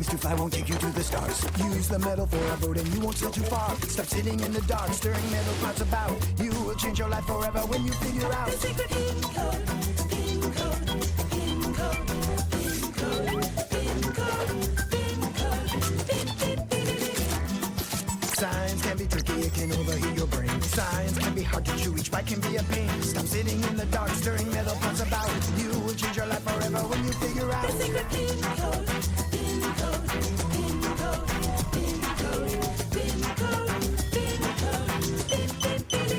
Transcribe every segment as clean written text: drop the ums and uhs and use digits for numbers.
wings to fly won't take you to the stars. Use the metal for a boat and you won't sail too far. Stop sitting in the dark, stirring metal pots about. You will change your life forever when you figure out the secret pin code, pin code, pin code, pin code, pin code, pin code, pin, pin, pin, pin. Science can be tricky, it can overheat your brain. Science can be hard to chew, each bite can be a pain. Stop sitting in the dark, stirring metal pots about. You will change your life forever when you figure out the secret pin code, pin code, pin code, pin code, pin code, pin code, pin, pin, pin, pin.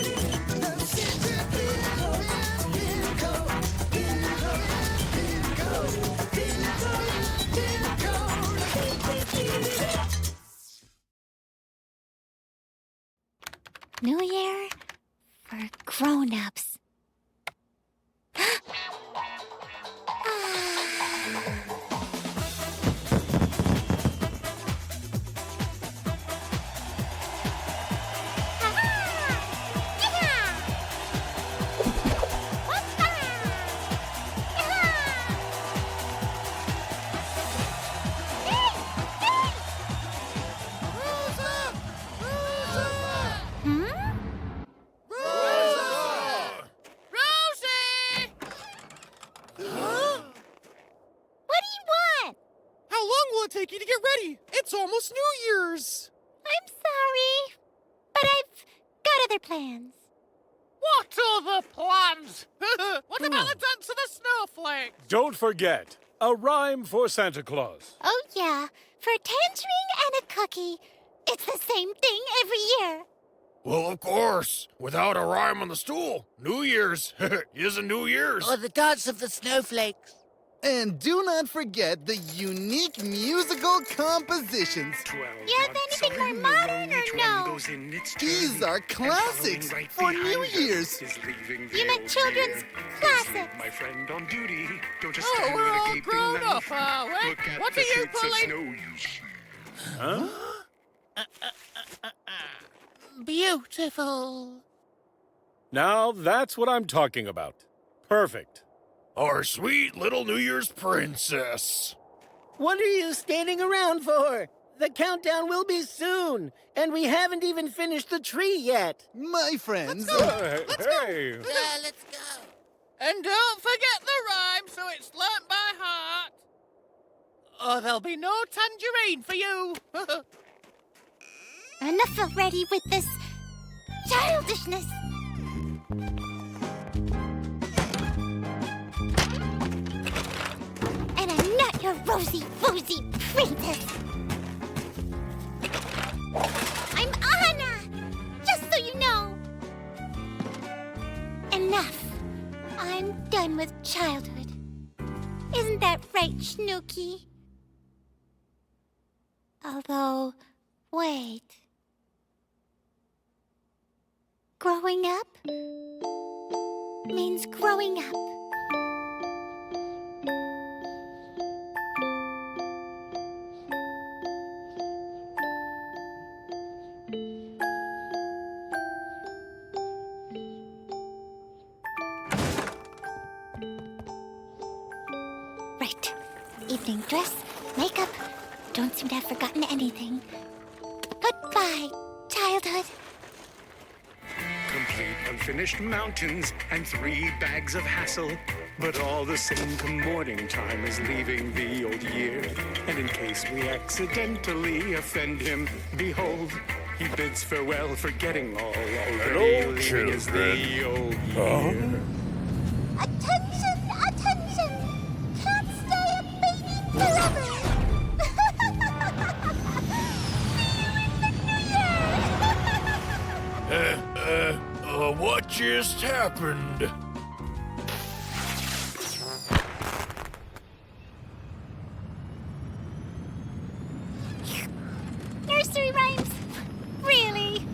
The secret pin code, pin code, pin code, pin code, pin code, pin code, pin, pin, pin, pin. New Year for grown-ups. Take you to get ready. It's almost New Year's. I'm sorry, but I've got other plans. What other plans? What about the dance of the snowflake? Don't forget, a rhyme for Santa Claus. Oh, yeah, for a tangerine and a cookie. It's the same thing every year. Well, of course. Without a rhyme on the stool, New Year's isn't New Year's. Or the dance of the snowflakes. And do not forget the unique musical compositions. You have anything more modern or no? These are classics for New Year's. You meant children's classics. My friend on duty. Don't just Oh, stand we're with a all gaping grown mouth. up, are we? Look at What the are you slits of pulling? snow you see. Huh? Beautiful. Now that's what I'm talking about. Perfect. Our sweet little New Year's princess. What are you standing around for? The countdown will be soon, and we haven't even finished the tree yet. My friends. Hey. Let's go. And don't forget the rhyme so it's learnt by heart. Or there'll be no tangerine for you. Enough already with this childishness. And I'm not your rosy-woozy princess. I'm Anna, just so you know. Enough. I'm done with childhood. Isn't that right, Snooky? Although, wait. Growing up means growing up. Right. Evening dress, makeup. Don't seem to have forgotten anything. Goodbye, childhood. Complete unfinished mountains and 3 bags of hassle. But all the same come morning time is leaving the old year. And in case we accidentally offend him, behold, he bids farewell, forgetting all already. Hello, Leaving as the old year. Attention, attention! Can't stay a baby forever! What just happened? Nursery rhymes? Really?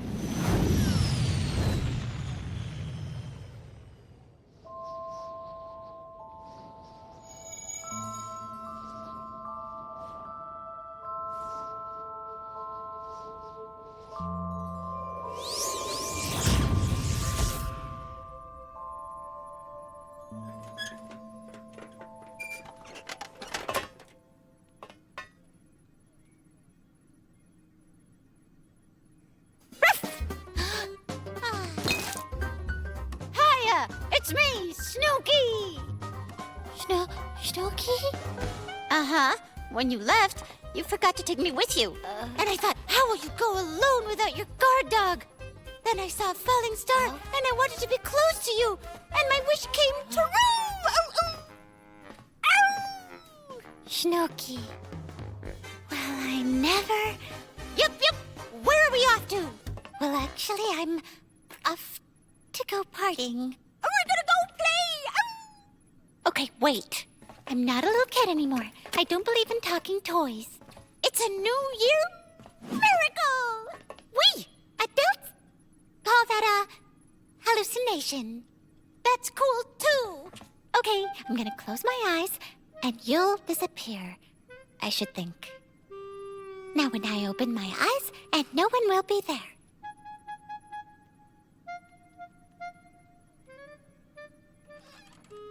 It's me, Snooky! Snooky? Uh-huh. When you left, you forgot to take me with you. And I thought, how will you go alone without your guard dog? Then I saw a falling star, and I wanted to be close to you, and my wish came true! Ow! Snooky. Well, I never... Yep. Where are we off to? Well, actually, I'm off to go partying. We're gonna go play! Okay, wait. I'm not a little kid anymore. I don't believe in talking toys. It's a New Year miracle! We, adults, call that a hallucination. That's cool, too. Okay, I'm gonna close my eyes, and you'll disappear, I should think. Now when I open my eyes, and no one will be there.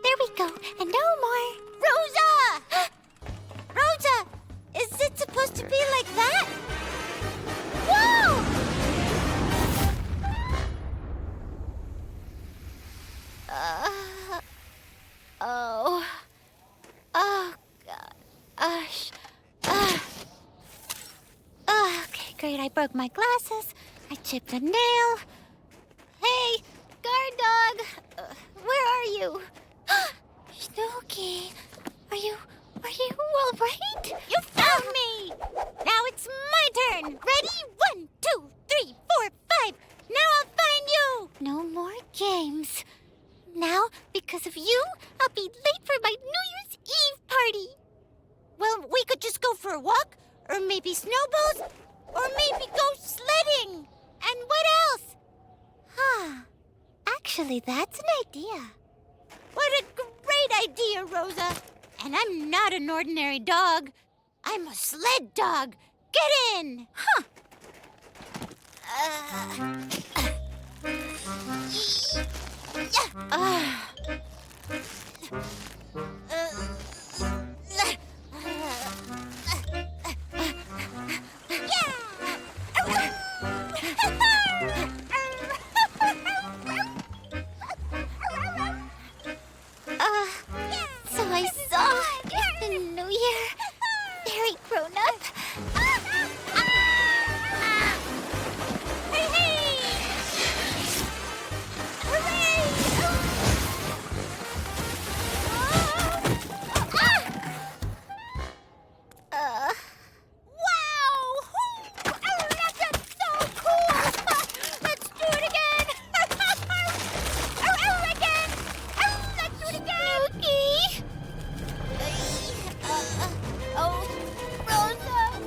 There we go, and no more. Rosa! Rosa! Is it supposed to be like that? Whoa! Oh, God. Okay, great. I broke my glasses. I chipped a nail. Hey, guard dog. Where are you? Snooky, are you all right? You found me! Now it's my turn. Ready? 1, 2, 3, 4, 5. Now I'll find you. No more games. Now, because of you, I'll be late for my New Year's Eve party. Well, we could just go for a walk, or maybe snowballs, or maybe go sledding. And what else? Actually, that's an idea. What a great idea, Rosa. And I'm not an ordinary dog. I'm a sled dog. Get in. So I saw the New Year. Very grown up. Hey! Hooray! Wow! That's so cool! Let's do it again! Again! Let's do it again! Rosa! Hold on!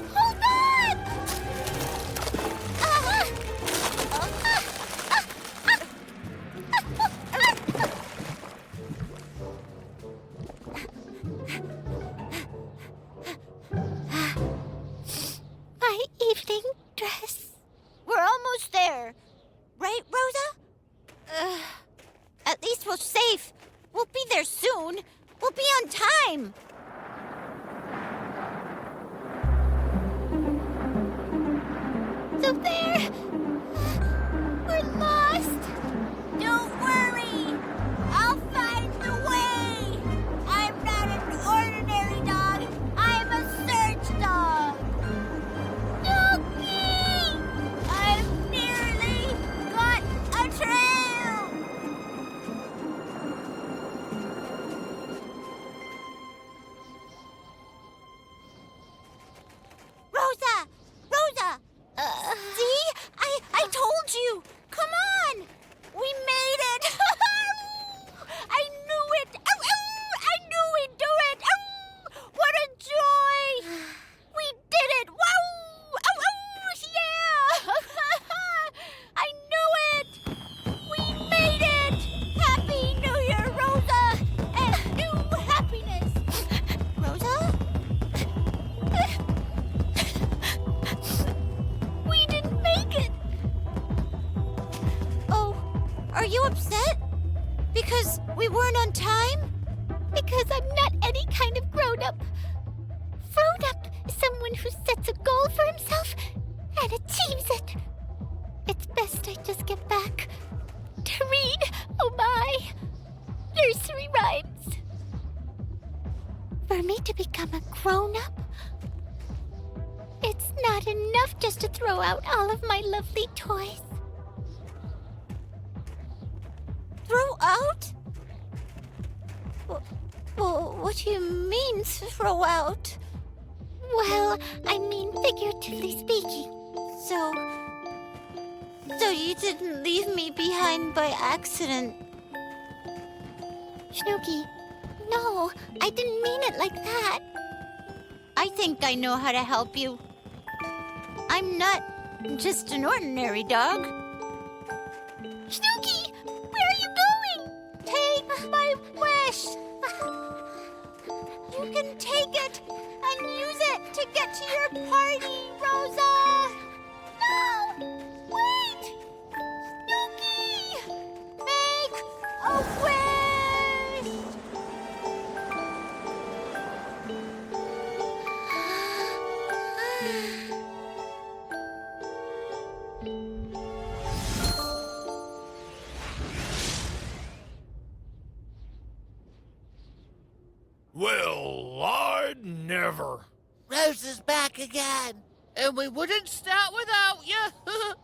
My evening dress. We're almost there. Right, Rosa? At least we're safe. We'll be there soon. We'll be on time. So there. We're lost. Don't worry. I'll find the way. I'm not an ordinary dog. I'm a search dog. Dookie! I've nearly got a trail. Rosa! See? I told you! Come on! We made it! I knew it! I knew we'd do it! What a joy! We did it! Wow! Yeah! I knew it! We made it! Happy New Year, Rosa! And new happiness! Rosa? We didn't make it! Oh, are you upset? Because we weren't on time? Because I'm not any kind of grown-up. Grown-up is someone who sets a goal for himself and achieves it. It's best I just get back to read. Oh my! throw out all of my lovely toys. Throw out? What do you mean, throw out? Well, I mean figuratively speaking. So you didn't leave me behind by accident. Snooky, no, I didn't mean it like that. I think I know how to help you. I'm not just an ordinary dog. Snooky, where are you going? Take my wish. You can take it and use it to get to your party, Rosa. No, wait. Snooky, make a wish. Well, I'd never. Rosa's back again. And we wouldn't start without you.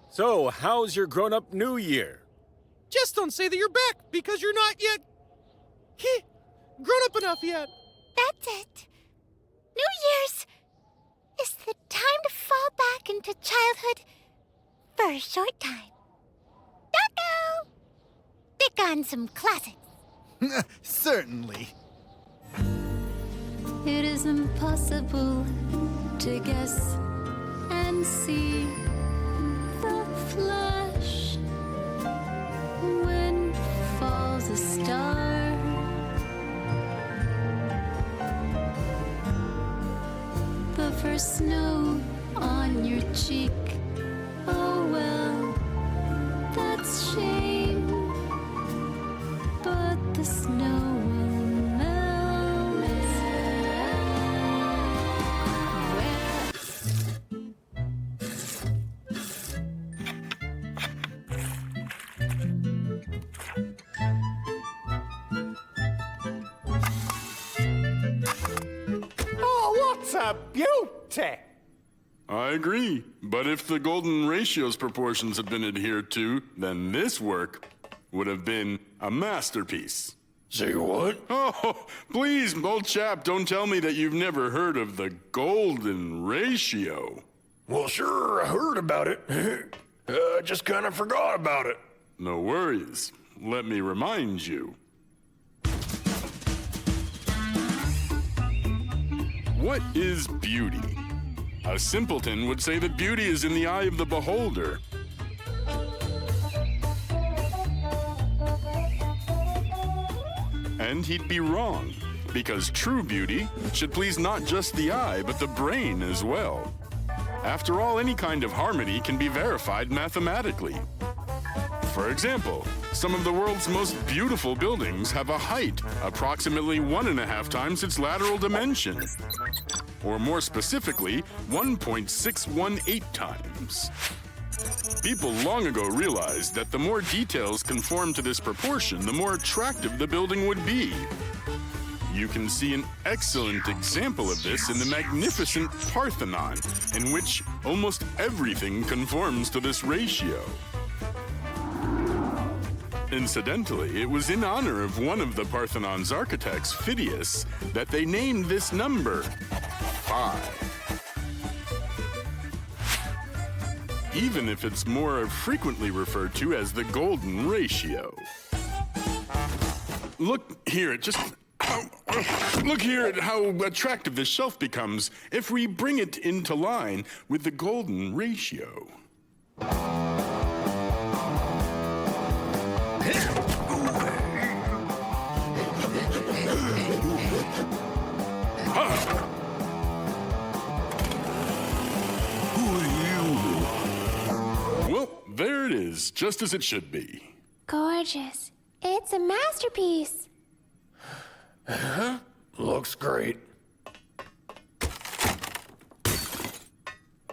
So, how's your grown-up New Year? Just don't say that you're back, because you're not yet grown up enough yet. That's it. New Year's is the time to fall back into childhood for a short time. Dodo! Pick on some classics. Certainly. It is impossible to guess and see the flash when falls a star. The first snow on your cheek. Oh well, that's shame. But the snow will melt. Oh, what a beauty! I agree, but if the golden ratio's proportions had been adhered to, then this work would have been a masterpiece. Say what? Oh, please, old chap, don't tell me that you've never heard of the golden ratio. Well, sure, I heard about it. I just kind of forgot about it. No worries. Let me remind you. What is beauty? A simpleton would say that beauty is in the eye of the beholder. And he'd be wrong, because true beauty should please not just the eye, but the brain as well. After all, any kind of harmony can be verified mathematically. For example, some of the world's most beautiful buildings have a height approximately 1.5 times its lateral dimension. Or more specifically, 1.618 times. People long ago realized that the more details conform to this proportion, the more attractive the building would be. You can see an excellent example of this in the magnificent Parthenon, in which almost everything conforms to this ratio. Incidentally, it was in honor of one of the Parthenon's architects, Phidias, that they named this number 5. Even if it's more frequently referred to as the golden ratio. Look here at how attractive this shelf becomes if we bring it into line with the golden ratio. Well, there it is, just as it should be. Gorgeous. It's a masterpiece. Looks great.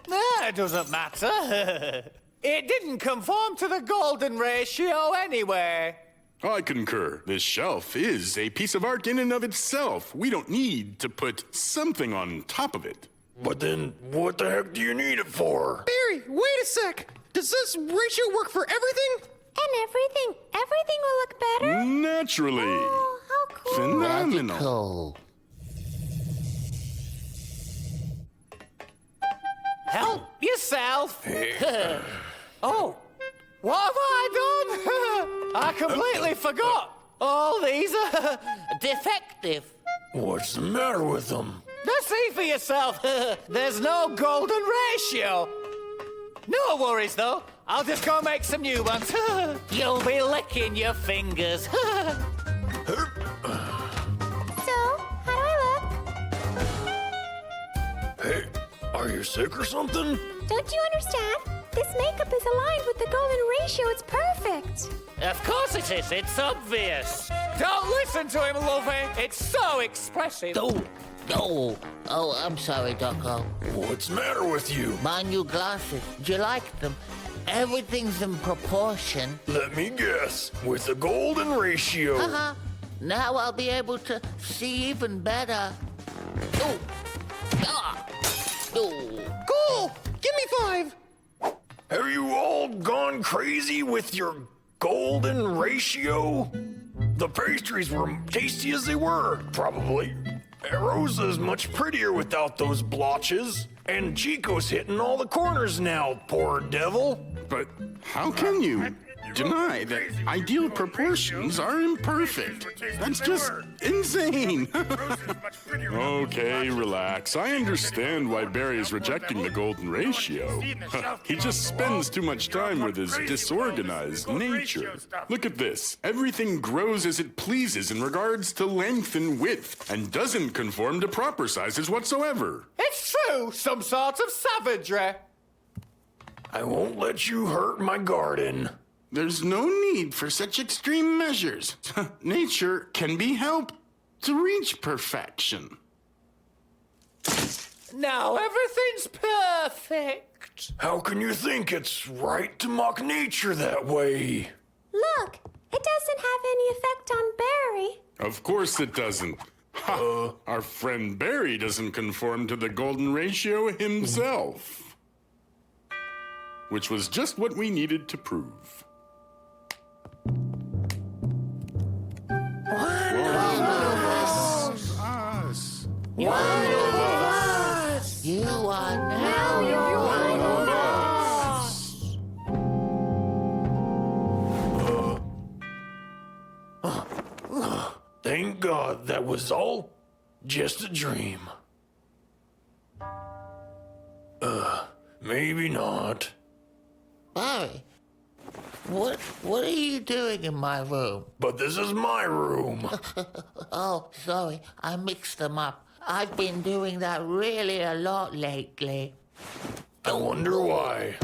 That doesn't matter. It didn't conform to the golden ratio anyway. I concur. This shelf is a piece of art in and of itself. We don't need to put something on top of it. But then, what the heck do you need it for? Barry, wait a sec. Does this ratio work for everything? And everything will look better? Naturally. Oh, how cool. Phenomenal. Help yourself. Oh, what have I done? I completely forgot. All these are defective. What's the matter with them? Now see for yourself. There's no golden ratio. No worries, though. I'll just go make some new ones. You'll be licking your fingers. So, how do I look? Hey, are you sick or something? Don't you understand? This makeup is aligned with the golden ratio. It's perfect. Of course it is. It's obvious. Don't listen to him, Luffy. It's so expressive. Oh, I'm sorry, Doco. What's the matter with you? My new glasses. Do you like them? Everything's in proportion. Let me guess. With the golden ratio. Uh-huh. Now I'll be able to see even better. Oh. Ah. Oh. Cool. Give me 5. Have you all gone crazy with your golden ratio? The pastries were tasty as they were, probably. Rosa's much prettier without those blotches. And Chico's hitting all the corners now, poor devil. But how can you deny that ideal proportions are imperfect? That's just insane. Okay, relax. I understand why Barry is rejecting the golden ratio. He just spends too much time with his disorganized nature. Look at this. Everything grows as it pleases in regards to length and width, and doesn't conform to proper sizes whatsoever. It's true. Some sort of savagery. I won't let you hurt my garden. There's no need for such extreme measures. Nature can be helped to reach perfection. Now everything's perfect. How can you think it's right to mock nature that way? Look, it doesn't have any effect on Barry. Of course it doesn't. Ha! Our friend Barry doesn't conform to the golden ratio himself. Which was just what we needed to prove. You are now one of us. Thank God that was all just a dream. Maybe not. Barry, what are you doing in my room? But this is my room. Oh, sorry, I mixed them up. I've been doing that really a lot lately. I wonder why.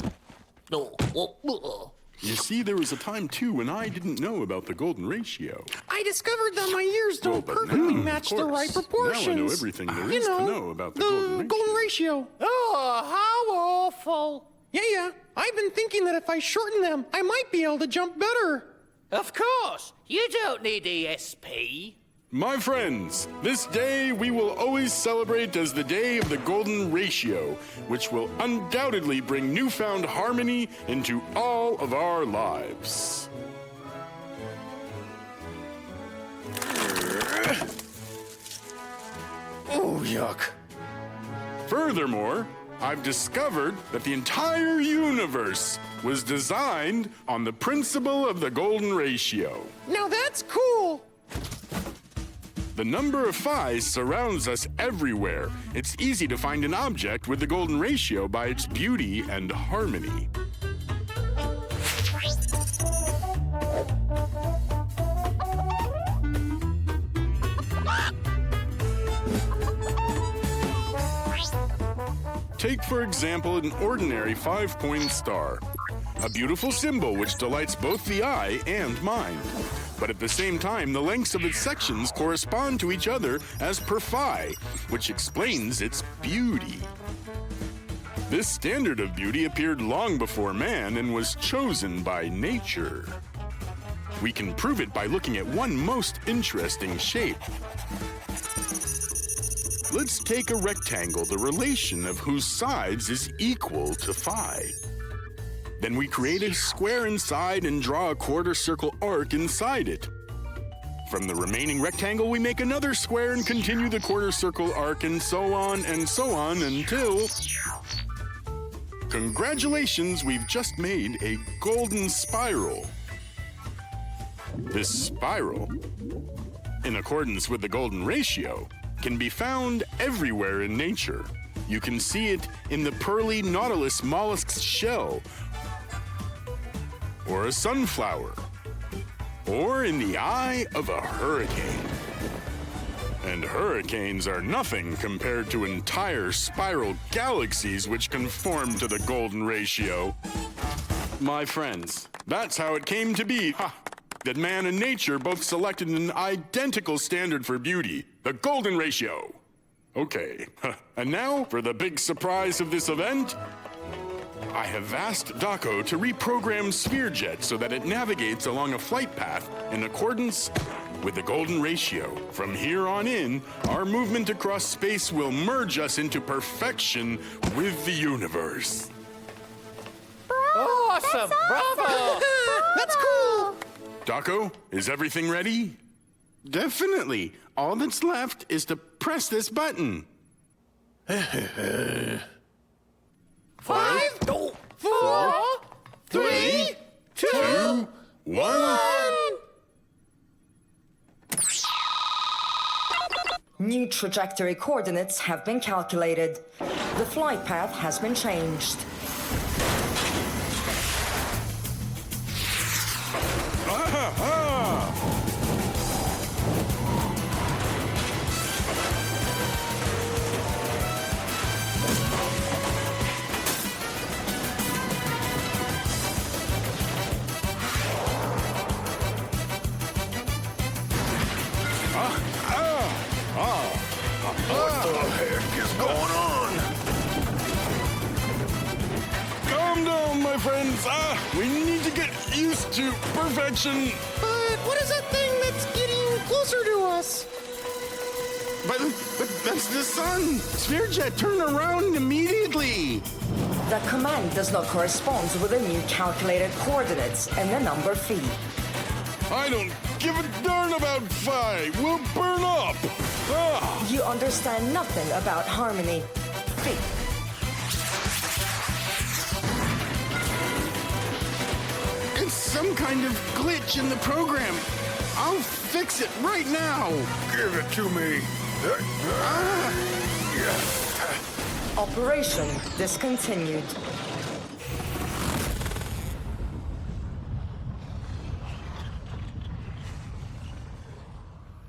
You see, there was a time, too, when I didn't know about the golden ratio. I discovered that my ears don't perfectly match the right proportions. Now I know everything there is to know about the golden ratio. Oh, how awful. Yeah. I've been thinking that if I shorten them, I might be able to jump better. Of course. You don't need ESP. My friends, this day we will always celebrate as the day of the golden ratio, which will undoubtedly bring newfound harmony into all of our lives. Oh, yuck. Furthermore, I've discovered that the entire universe was designed on the principle of the golden ratio. Now that's cool. The number of 5 surrounds us everywhere. It's easy to find an object with the golden ratio by its beauty and harmony. Take, for example, an ordinary 5-point star, a beautiful symbol which delights both the eye and mind. But at the same time, the lengths of its sections correspond to each other as per phi, which explains its beauty. This standard of beauty appeared long before man and was chosen by nature. We can prove it by looking at one most interesting shape. let's take a rectangle, the relation of whose sides is equal to phi. Then we create a square inside and draw a quarter circle arc inside it. From the remaining rectangle, we make another square and continue the quarter circle arc and so on until... Congratulations, we've just made a golden spiral. This spiral, in accordance with the golden ratio, can be found everywhere in nature. You can see it in the pearly nautilus mollusk's shell, or a sunflower, or in the eye of a hurricane. And hurricanes are nothing compared to entire spiral galaxies which conform to the golden ratio. My friends, that's how it came to be, that man and nature both selected an identical standard for beauty, the golden ratio. Okay, and now for the big surprise of this event. I have asked Daco to reprogram SphereJet so that it navigates along a flight path in accordance with the golden ratio. From here on in, our movement across space will merge us into perfection with the universe. Awesome! Bravo! That's cool! Daco, is everything ready? Definitely. All that's left is to press this button. 5, 4, 3, 2, 1. New trajectory coordinates have been calculated. The flight path has been changed. What the heck is going on? Calm down, my friends. We need to get used to perfection. But what is that thing that's getting closer to us? But that's the sun. SphereJet, turn around immediately. The command does not correspond with the new calculated coordinates and the number phi. I don't give a darn about phi. We'll burn up. You understand nothing about harmony. Phi. It's some kind of glitch in the program. I'll fix it right now. Give it to me. Operation discontinued.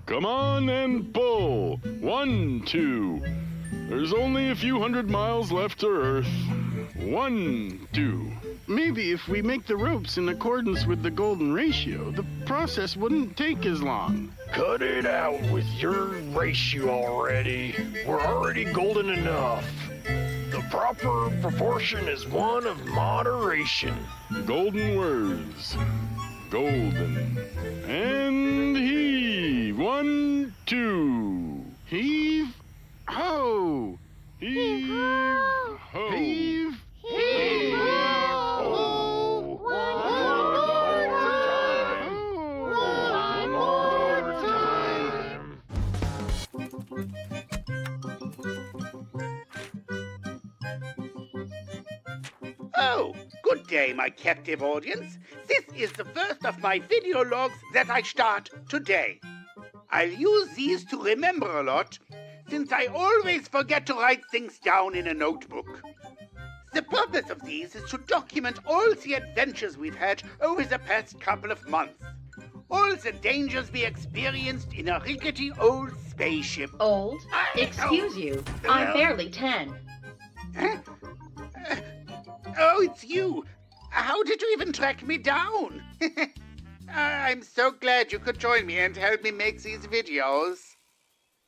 Come on and pull. 1, 2. There's only a few hundred miles left to Earth. 1, 2. Maybe if we make the ropes in accordance with the golden ratio, the process wouldn't take as long. Cut it out with your ratio already. We're already golden enough. The proper proportion is one of moderation. Golden words. Golden. And heave. 1, 2. Heave. Ho. Heave. Ho. Heave. Heave. Ho. One more time. One more time. Oh, good day, my captive audience. This is the first of my video logs that I start today. I'll use these to remember a lot, since I always forget to write things down in a notebook. The purpose of these is to document all the adventures we've had over the past couple of months. All the dangers we experienced in a rickety old spaceship. Old? Excuse you, I'm barely 10. Huh? Oh, it's you. How did you even track me down? I'm so glad you could join me and help me make these videos.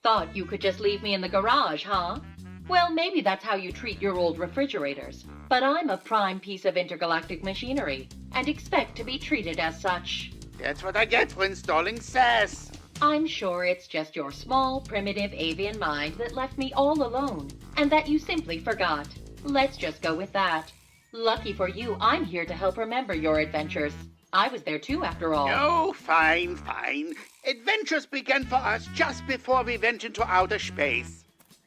Thought you could just leave me in the garage, huh? Well, maybe that's how you treat your old refrigerators. But I'm a prime piece of intergalactic machinery and expect to be treated as such. That's what I get for installing SAS. I'm sure it's just your small, primitive avian mind that left me all alone, and that you simply forgot. Let's just go with that. Lucky for you, I'm here to help remember your adventures. I was there too, after all. Oh, fine, fine. Adventures began for us just before we went into outer space.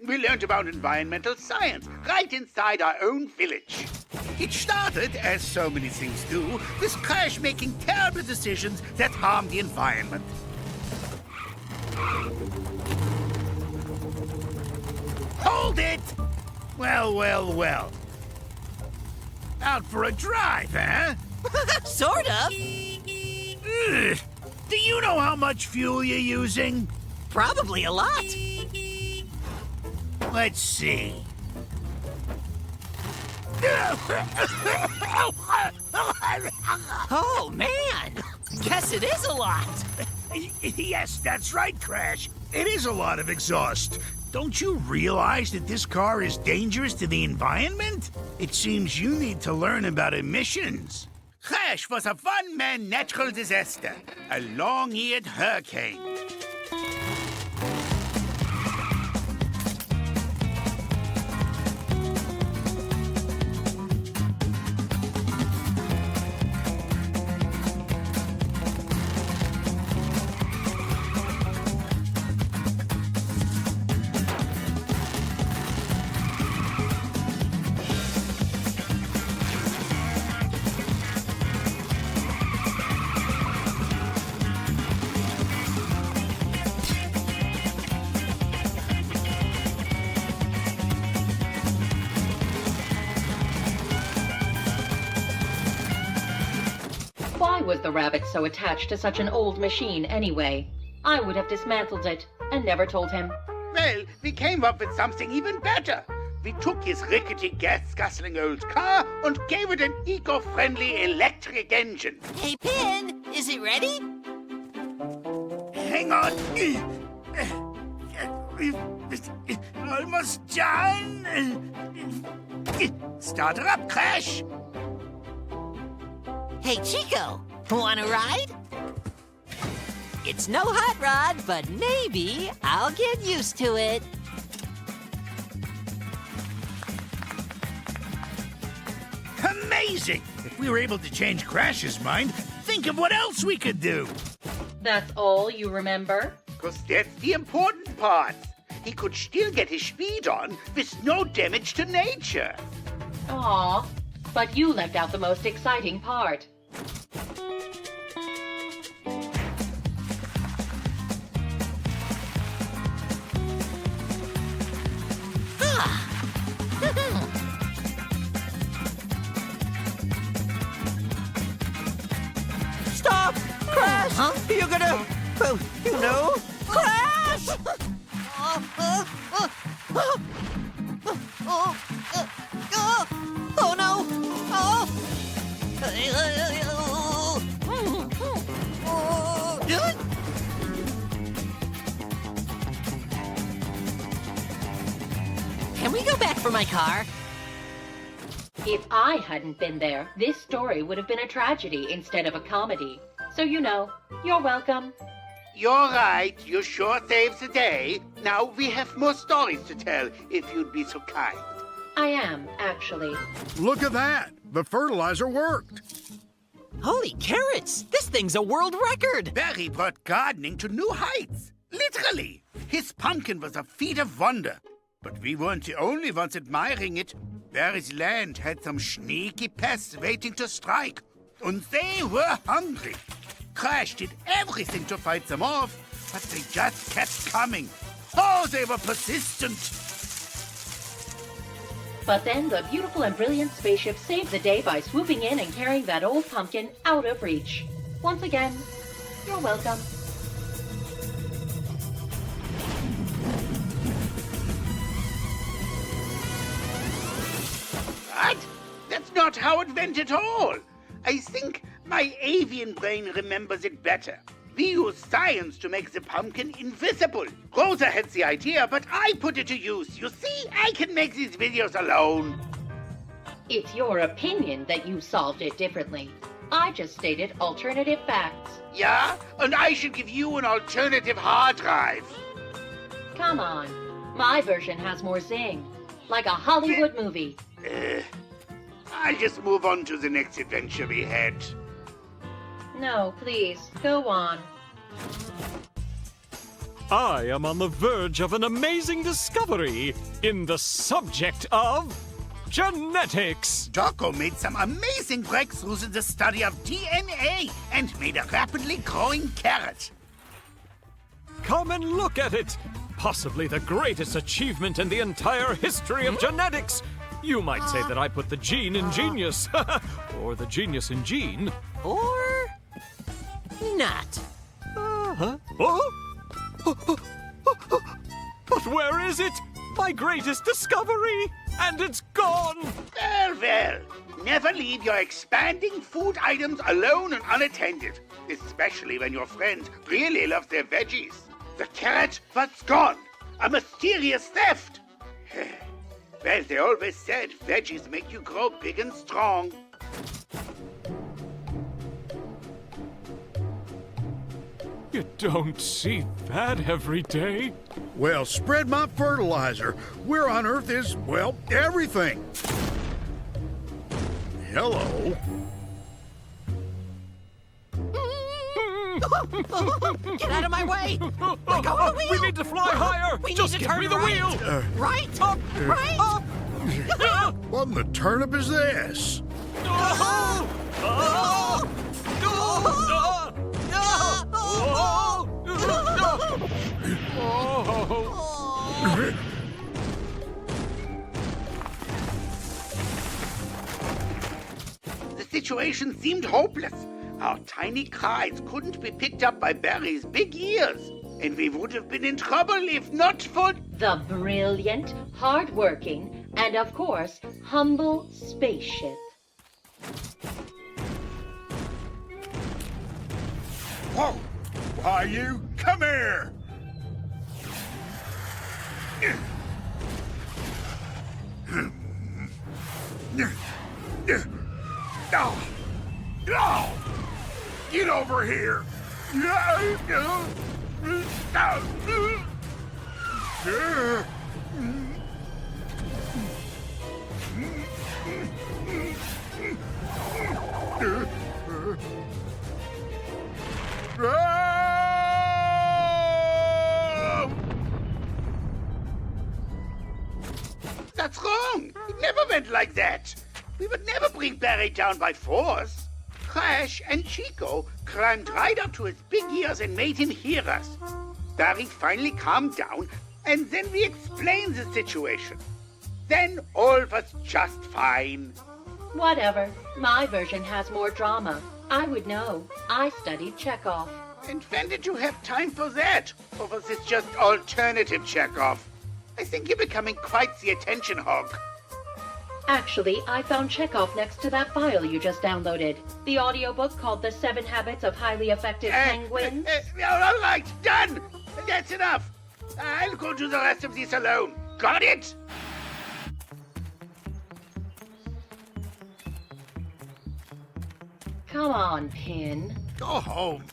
We learned about environmental science right inside our own village. It started, as so many things do, with Crash making terrible decisions that harm the environment. Hold it! Well, well, well. Out for a drive, eh? Sort of. Ugh. Do you know how much fuel you're using? Probably a lot. Let's see. Oh, man. Guess it is a lot. Yes, that's right, Crash. It is a lot of exhaust. Don't you realize that this car is dangerous to the environment? It seems you need to learn about emissions. Crash was a one-man natural disaster, a long-eared hurricane. Why was the rabbit so attached to such an old machine anyway? I would have dismantled it and never told him. Well, we came up with something even better. We took his rickety gas-guzzling old car and gave it an eco-friendly electric engine. Hey, Pin, is it ready? Hang on. Almost done. Start her up, Crash. Hey, Chico, wanna ride? It's no hot rod, but maybe I'll get used to it. Amazing! If we were able to change Crash's mind, think of what else we could do. That's all you remember? Because that's the important part. He could still get his speed on with no damage to nature. Aw, but you left out the most exciting part. Stop! Crash! Huh? You're gonna... you know... Crash! Oh, no! Oh! Can we go back for my car? If I hadn't been there, this story would have been a tragedy instead of a comedy. So you know, you're welcome. You're right. You sure saves the day. Now we have more stories to tell, if you'd be so kind. I am, actually. Look at that. The fertilizer worked. Holy carrots! This thing's a world record! Barry brought gardening to new heights. Literally. His pumpkin was a feat of wonder. But we weren't the only ones admiring it. Barry's land had some sneaky pests waiting to strike. And they were hungry. Crash did everything to fight them off, but they just kept coming. Oh, they were persistent. But then the beautiful and brilliant spaceship saved the day by swooping in and carrying that old pumpkin out of reach. Once again, you're welcome. What? That's not how it went at all. I think my avian brain remembers it better. We use science to make the pumpkin invisible. Rosa had the idea, but I put it to use. You see, I can make these videos alone. It's your opinion that you solved it differently. I just stated alternative facts. Yeah? And I should give you an alternative hard drive. Come on. My version has more zing. Like a Hollywood movie. I'll just move on to the next adventure we had. No, please, go on. I am on the verge of an amazing discovery in the subject of genetics. Doko made some amazing breakthroughs in the study of DNA and made a rapidly growing carrot. Come and look at it. Possibly the greatest achievement in the entire history of genetics. You might say that I put the gene in genius, or the genius in gene. Or not. But where is it? My greatest discovery! And it's gone! Well. Never leave your expanding food items alone and unattended, especially when your friends really love their veggies. The carrot was gone. A mysterious theft. Well, they always said veggies make you grow big and strong. You don't see that every day. Well, spread my fertilizer. Where on earth is, well, everything? Hello. Get out of my way! Let go of the wheel! We need to fly higher! We Just need to give turn me the right. wheel! Right? Up! Right? Up! What in the turnip is this? The situation seemed hopeless. Our tiny cries couldn't be picked up by Barry's big ears, and we would have been in trouble if not for the brilliant, hard-working, and of course, humble spaceship. Whoa! Why, you come here! Get over here! That's wrong. It never went like that. We would never bring Barry down by force. Crash and Chico climbed right up to his big ears and made him hear us. Barry finally calmed down, and then we explained the situation. Then all was just fine. Whatever. My version has more drama. I would know. I studied Chekhov. And when did you have time for that? Or was this just alternative Chekhov? I think you're becoming quite the attention hog. Actually, I found Chekhov next to that file you just downloaded. The audiobook called The 7 Habits of Highly Effective Penguins. All right, done! That's enough. I'll go do the rest of this alone. Got it? Come on, Pin. Go home.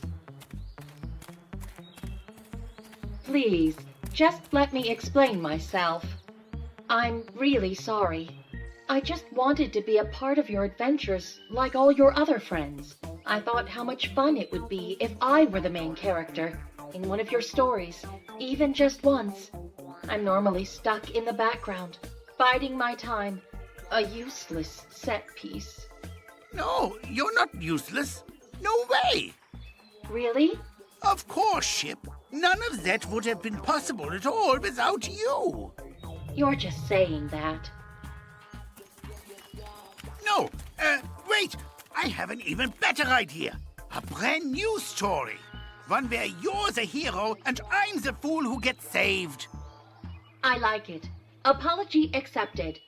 Please, just let me explain myself. I'm really sorry. I just wanted to be a part of your adventures like all your other friends. I thought how much fun it would be if I were the main character in one of your stories, even just once. I'm normally stuck in the background, biding my time, a useless set piece. No, you're not useless. No way. Really? Of course, Ship. None of that would have been possible at all without you. You're just saying that. No, wait. I have an even better idea. A brand new story. One where you're the hero and I'm the fool who gets saved. I like it. Apology accepted.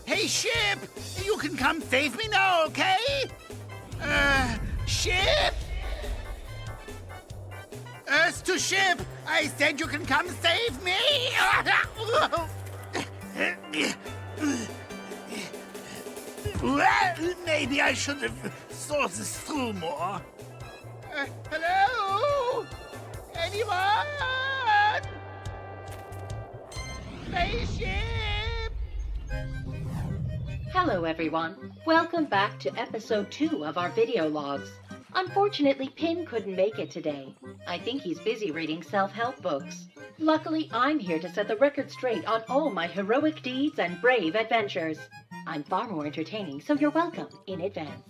Hey, Ship! You can come save me now, okay? Ship? to ship! I said you can come save me! Well, maybe I should have thought this through more. Hello? Anyone? Spaceship! Hello, everyone. Welcome back to episode 2 of our video logs. Unfortunately, Pin couldn't make it today. I think he's busy reading self-help books. Luckily, I'm here to set the record straight on all my heroic deeds and brave adventures. I'm far more entertaining, so you're welcome in advance.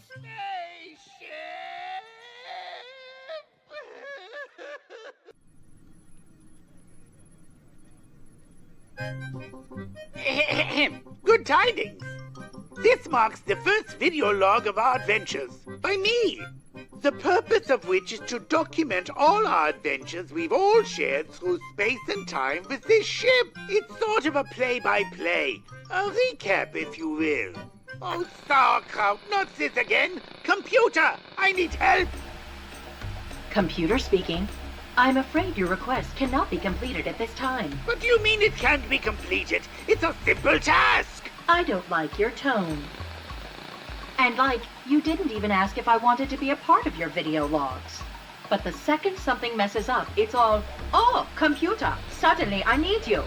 Good tidings! This marks the first video log of our adventures, by me. The purpose of which is to document all our adventures we've all shared through space and time with this ship. It's sort of a play-by-play, a recap, if you will. Oh, sauerkraut, not this again! Computer, I need help! Computer speaking. I'm afraid your request cannot be completed at this time. What do you mean it can't be completed? It's a simple task! I don't like your tone. And you didn't even ask if I wanted to be a part of your video logs. But the second something messes up, it's all, oh, computer, suddenly I need you.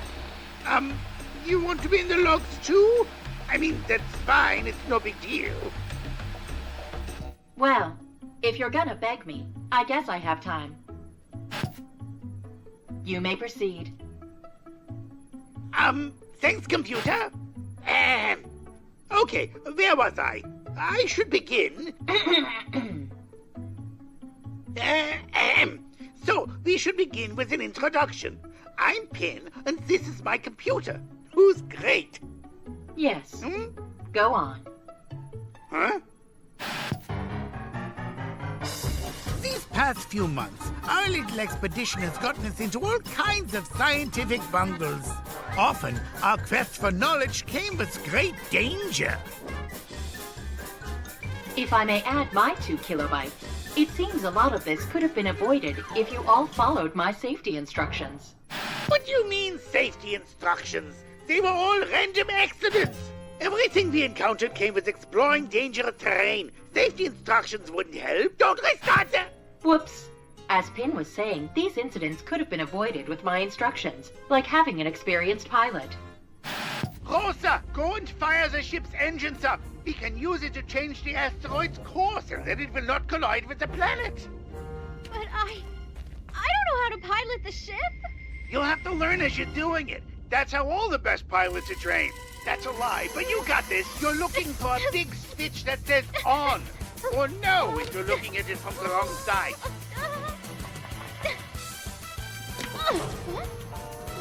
You want to be in the logs too? I mean, that's fine, it's no big deal. Well, if you're gonna beg me, I guess I have time. You may proceed. Thanks, computer. Okay, where was I? I should begin. So, we should begin with an introduction. I'm Pin, and this is my computer, who's great. Yes. Go on. Huh? These past few months, our little expedition has gotten us into all kinds of scientific bungles. Often, our quest for knowledge came with great danger. If I may add my 2 kilobytes, it seems a lot of this could have been avoided if you all followed my safety instructions. What do you mean, safety instructions? They were all random accidents. Everything we encountered came with exploring dangerous terrain. Safety instructions wouldn't help. Don't restart them! Whoops. As Pin was saying, these incidents could have been avoided with my instructions, like having an experienced pilot. Rosa, go and fire the ship's engines up. We can use it to change the asteroid's course, and then it will not collide with the planet. But I don't know how to pilot the ship. You'll have to learn as you're doing it. That's how all the best pilots are trained. That's a lie, but you got this. You're looking for a big switch that says on. Or no, if you're looking at it from the wrong side.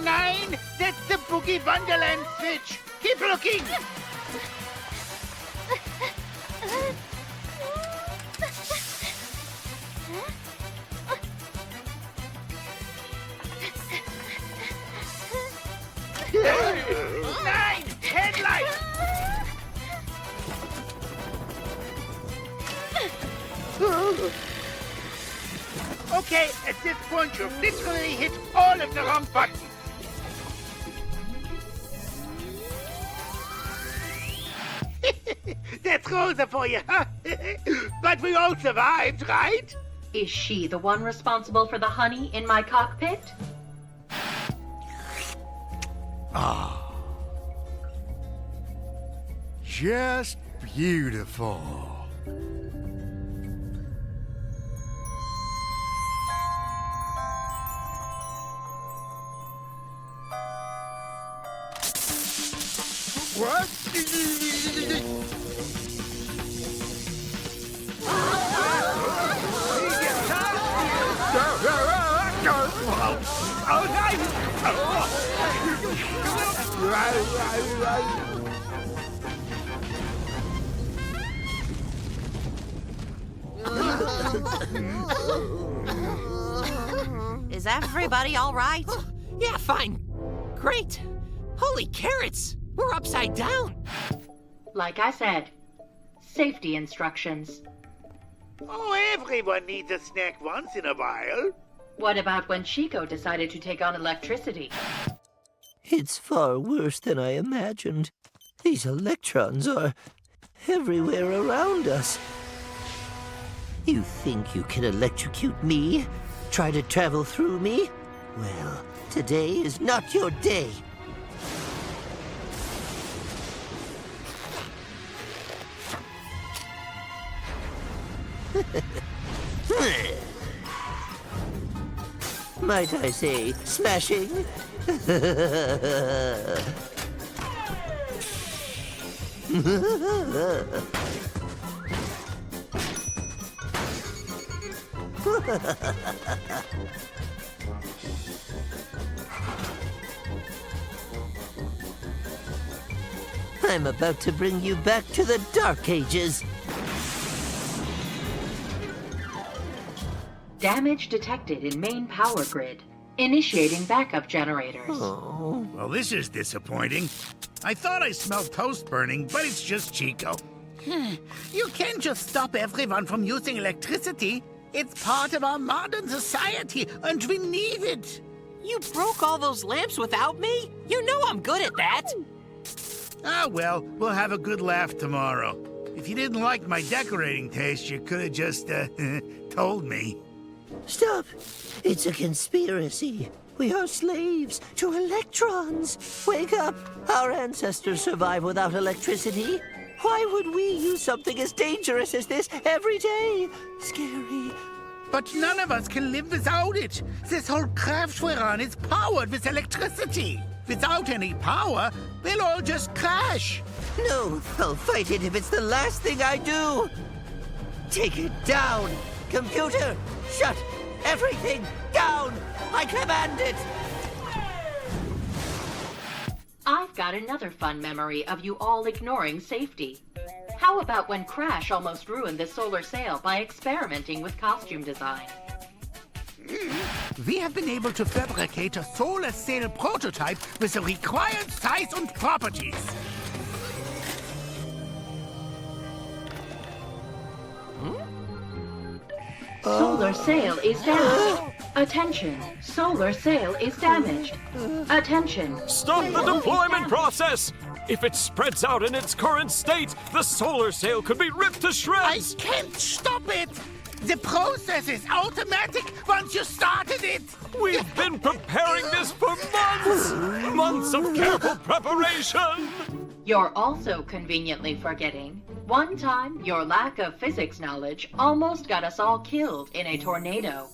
9! That's the Boogie Wonderland switch! Keep looking! Nine! Headlight! Okay, at this point you've literally hit all of the wrong buttons. That's Rosa for you, huh? But we all survived, right? Is she the one responsible for the honey in my cockpit? Ah. Just beautiful. What? Is everybody all right? Yeah, fine. Great. Holy carrots! We're upside down. Like I said, safety instructions. Oh, everyone needs a snack once in a while. What about when Chico decided to take on electricity? It's far worse than I imagined. These electrons are everywhere around us. You think you can electrocute me? Try to travel through me? Well, today is not your day. Might I say, smashing? I'm about to bring you back to the Dark Ages. Damage detected in main power grid. Initiating backup generators. Oh. Well, this is disappointing. I thought I smelled toast burning, but it's just Chico. You can't just stop everyone from using electricity. It's part of our modern society, and we need it. You broke all those lamps without me? You know I'm good at that. Ah, well, we'll have a good laugh tomorrow. If you didn't like my decorating taste, you could have just, told me. Stop! It's a conspiracy. We are slaves to electrons. Wake up! Our ancestors survived without electricity. Why would we use something as dangerous as this every day? Scary. But none of us can live without it. This whole craft we're on is powered with electricity. Without any power, we'll all just crash. No, I'll fight it if it's the last thing I do. Take it down. Computer, shut everything down. I command it. I've got another fun memory of you all ignoring safety. How about when Crash almost ruined the solar sail by experimenting with costume design? We have been able to fabricate a solar sail prototype with the required size and properties. Solar sail is damaged. Attention, solar sail is damaged. Attention. Stop the deployment process! If it spreads out in its current state, the solar sail could be ripped to shreds! I can't stop it! The process is automatic once you started it! We've been preparing this for months! Months of careful preparation! You're also conveniently forgetting. One time, your lack of physics knowledge almost got us all killed in a tornado.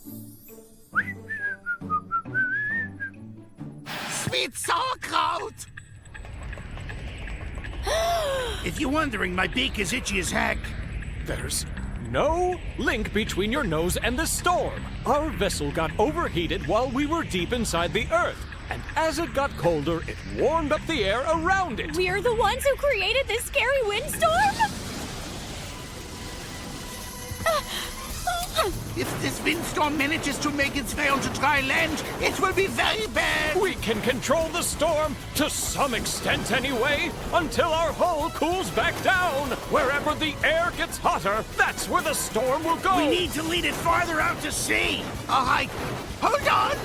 Sweet sauerkraut! If you're wondering, my beak is itchy as heck. There's no link between your nose and the storm. Our vessel got overheated while we were deep inside the Earth. And as it got colder, it warmed up the air around it. We're the ones who created this scary windstorm? If this windstorm manages to make its way onto dry land, it will be very bad. We can control the storm, to some extent anyway, until our hull cools back down. Wherever the air gets hotter, that's where the storm will go. We need to lead it farther out to sea. All right, hold on.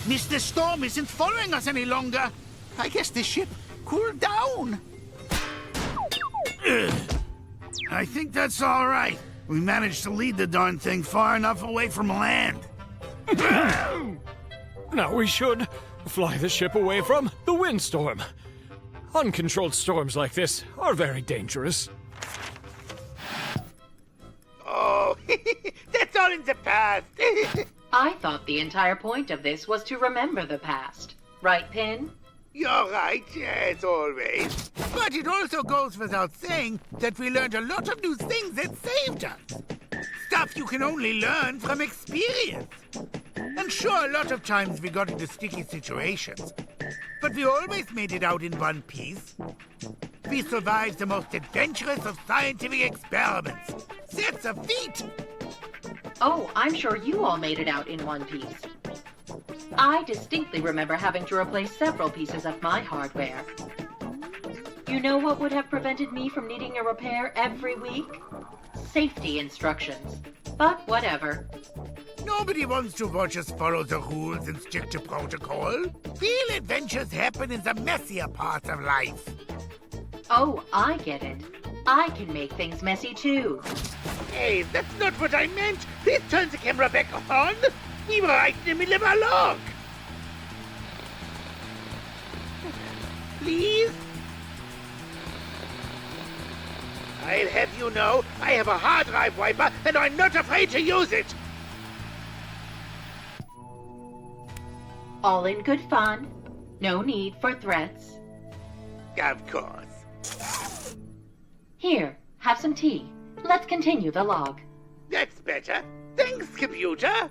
Mr. Storm isn't following us any longer. I guess the ship cooled down. I think that's all right. We managed to lead the darn thing far enough away from land. Now we should fly the ship away from the windstorm. Uncontrolled storms like this are very dangerous. Oh, that's all in the past. I thought the entire point of this was to remember the past. Right, Pin? You're right, as always. But it also goes without saying that we learned a lot of new things that saved us. Stuff you can only learn from experience. And sure, a lot of times we got into sticky situations. But we always made it out in one piece. We survived the most adventurous of scientific experiments. That's a feat! Oh, I'm sure you all made it out in one piece. I distinctly remember having to replace several pieces of my hardware. You know what would have prevented me from needing a repair every week? Safety instructions. But whatever. Nobody wants to watch us follow the rules and stick to protocol. Real adventures happen in the messier parts of life. Oh, I get it. I can make things messy too. Hey, that's not what I meant. Please turn the camera back on. We were right in the middle of our log. Please? I'll have you know, I have a hard drive wiper, and I'm not afraid to use it. All in good fun. No need for threats. Of course. Here, have some tea. Let's continue the log. That's better. Thanks, computer.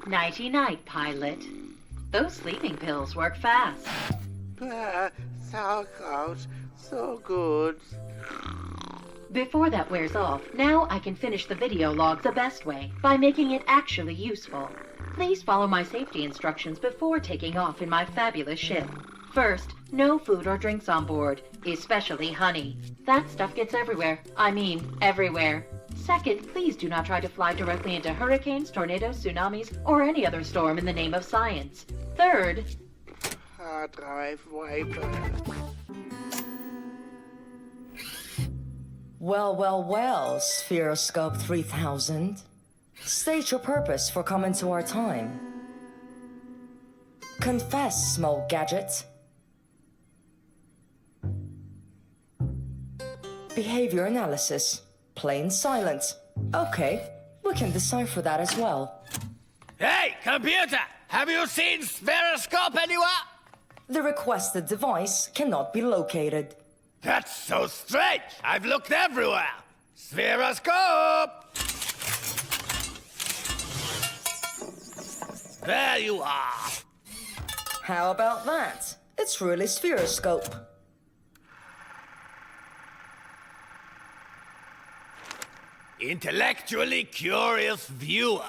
Nighty-night, pilot. Those sleeping pills work fast. Sauerkraut, so good. Before that wears off, now I can finish the video log the best way, by making it actually useful. Please follow my safety instructions before taking off in my fabulous ship. First, no food or drinks on board, especially honey. That stuff gets everywhere. I mean, everywhere. Second, please do not try to fly directly into hurricanes, tornadoes, tsunamis, or any other storm in the name of science. Third... Hard drive wiper. Well, Spheroscope 3000. State your purpose for coming to our time. Confess, small gadget. Behavior analysis. Plain silent. Okay, we can decipher that as well. Hey, computer! Have you seen Spheroscope anywhere? The requested device cannot be located. That's so strange. I've looked everywhere. Spheroscope! There you are. How about that? It's really Spheroscope. Intellectually curious viewer.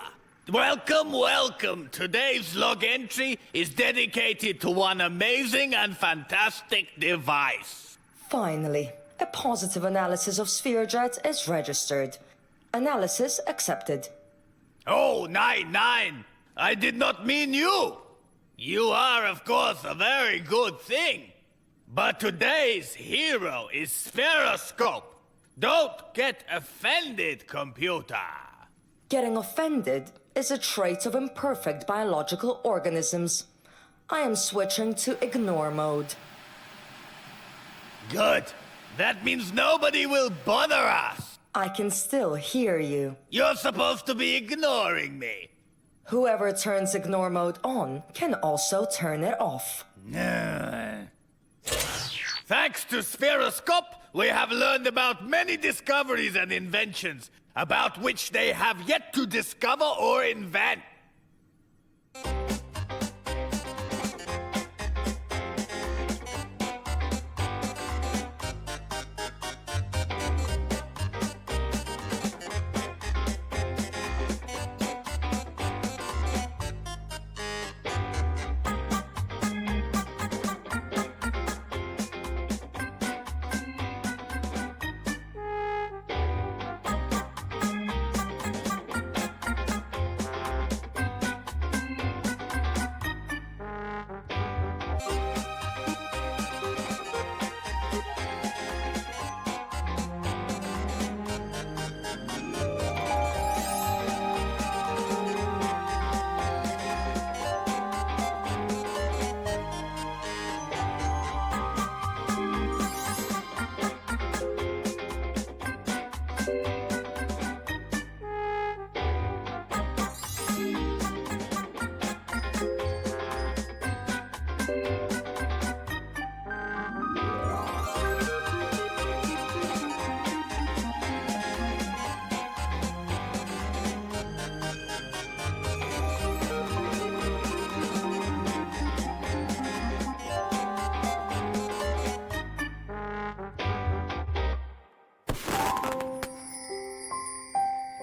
Welcome. Today's log entry is dedicated to one amazing and fantastic device. Finally, a positive analysis of SphereJet is registered. Analysis accepted. Oh, 9. I did not mean you. You are, of course, a very good thing. But today's hero is Spheroscope. Don't get offended, computer. Getting offended is a trait of imperfect biological organisms. I am switching to ignore mode. Good. That means nobody will bother us. I can still hear you. You're supposed to be ignoring me. Whoever turns ignore mode on can also turn it off. Thanks to Spheroscope, we have learned about many discoveries and inventions, about which they have yet to discover or invent.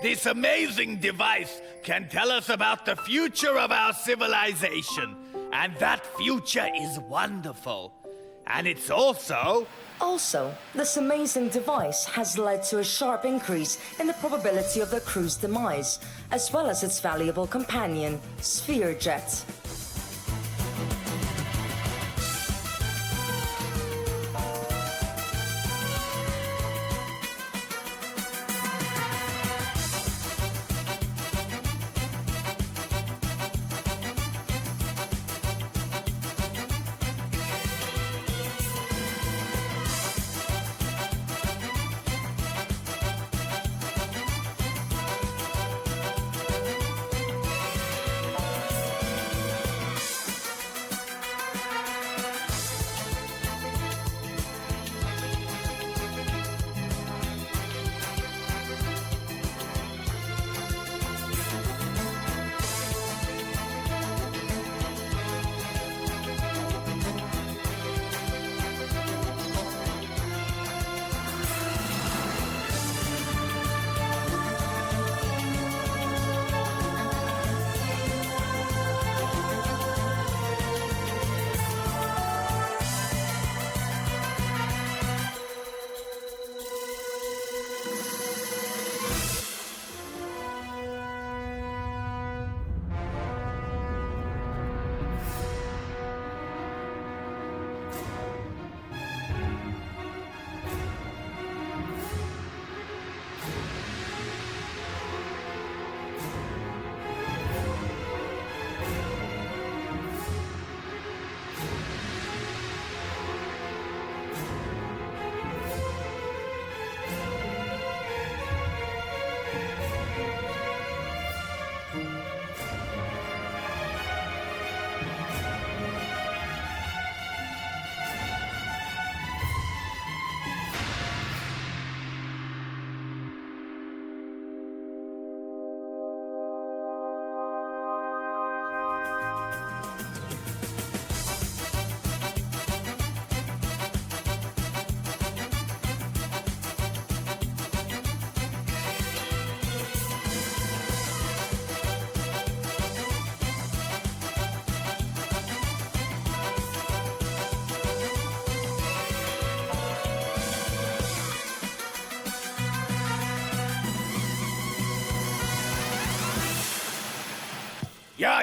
This amazing device can tell us about the future of our civilization. And that future is wonderful. And it's also... Also, this amazing device has led to a sharp increase in the probability of the crew's demise, as well as its valuable companion, Sphere Jet.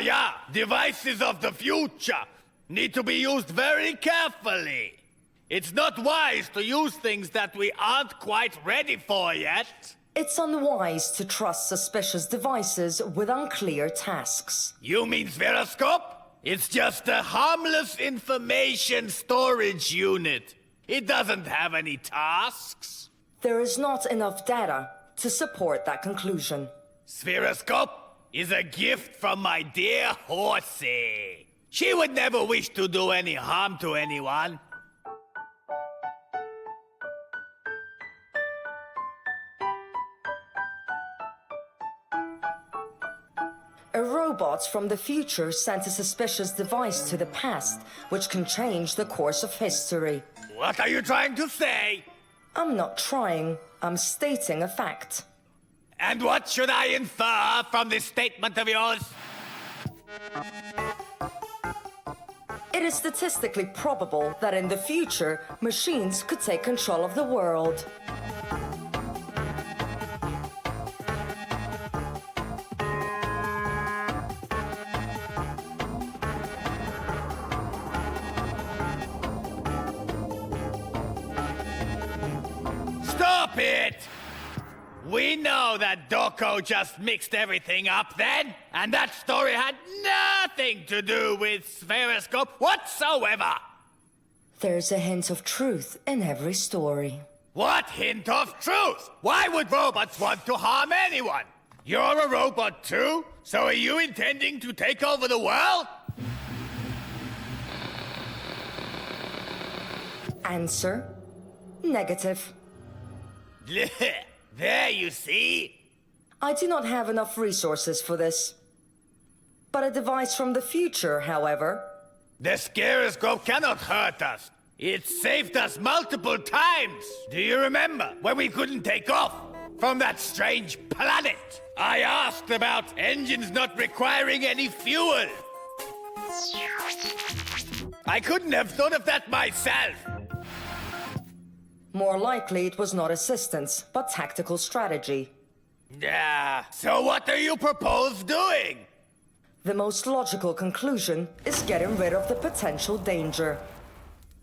Yeah, devices of the future need to be used very carefully. It's not wise to use things that we aren't quite ready for yet. It's unwise to trust suspicious devices with unclear tasks. You mean Spheroscope? It's just a harmless information storage unit. It doesn't have any tasks. There is not enough data to support that conclusion. Spheroscope is a gift from my dear horsey. She would never wish to do any harm to anyone. A robot from the future sent a suspicious device to the past, which can change the course of history. What are you trying to say? I'm not trying. I'm stating a fact. And what should I infer from this statement of yours? It is statistically probable that in the future, machines could take control of the world. Stop it! We know that Doko just mixed everything up then, and that story had nothing to do with Spheroscope whatsoever! There's a hint of truth in every story. What hint of truth? Why would robots want to harm anyone? You're a robot too? So are you intending to take over the world? Answer: negative. There you see. I do not have enough resources for this. But a device from the future, however. The Scaroscope cannot hurt us. It saved us multiple times. Do you remember when we couldn't take off from that strange planet? I asked about engines not requiring any fuel. I couldn't have thought of that myself. More likely it was not assistance, but tactical strategy. Yeah, so what do you propose doing? The most logical conclusion is getting rid of the potential danger.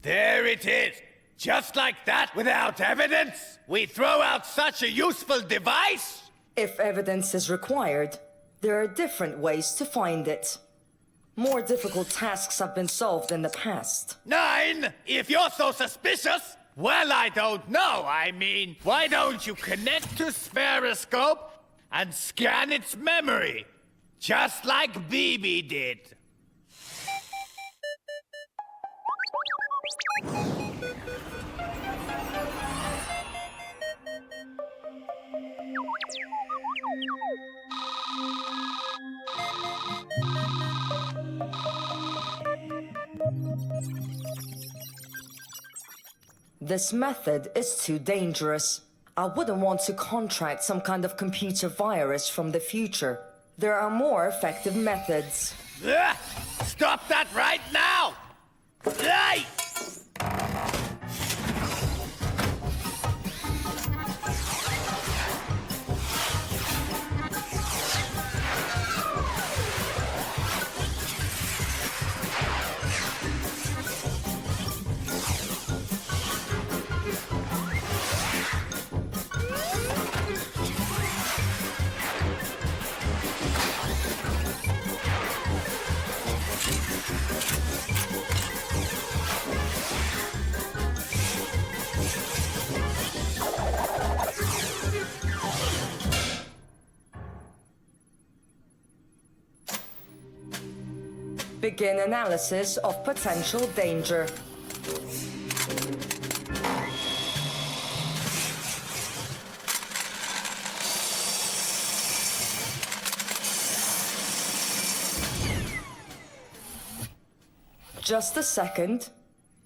There it is. Just like that, without evidence? We throw out such a useful device? If evidence is required, there are different ways to find it. More difficult tasks have been solved in the past. 9? If you're so suspicious, well, I don't know. I mean, why don't you connect to Speroscope and scan its memory? Just like BB did. This method is too dangerous. I wouldn't want to contract some kind of computer virus from the future. There are more effective methods. Stop that right now! Hey! Begin analysis of potential danger. Just a second.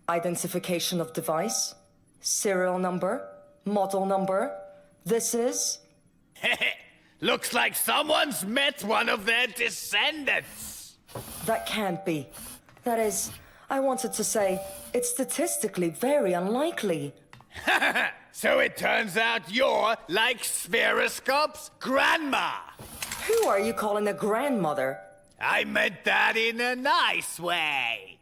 Identification of device, serial number, model number. This is... Looks like someone's met one of their descendants. That can't be. That is, I wanted to say, it's statistically very unlikely. So it turns out you're like Speroscope's grandma. Who are you calling a grandmother? I meant that in a nice way.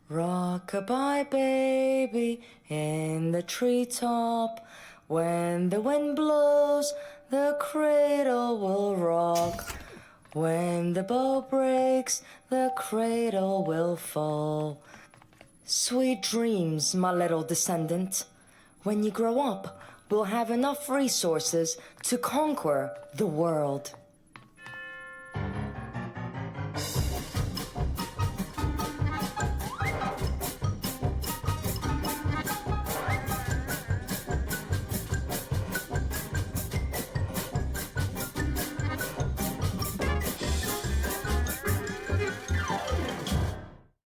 Rock-a-bye, baby, in the treetop. When the wind blows, the cradle will rock. When the bow breaks, the cradle will fall. Sweet dreams, my little descendant. When you grow up, we'll have enough resources to conquer the world.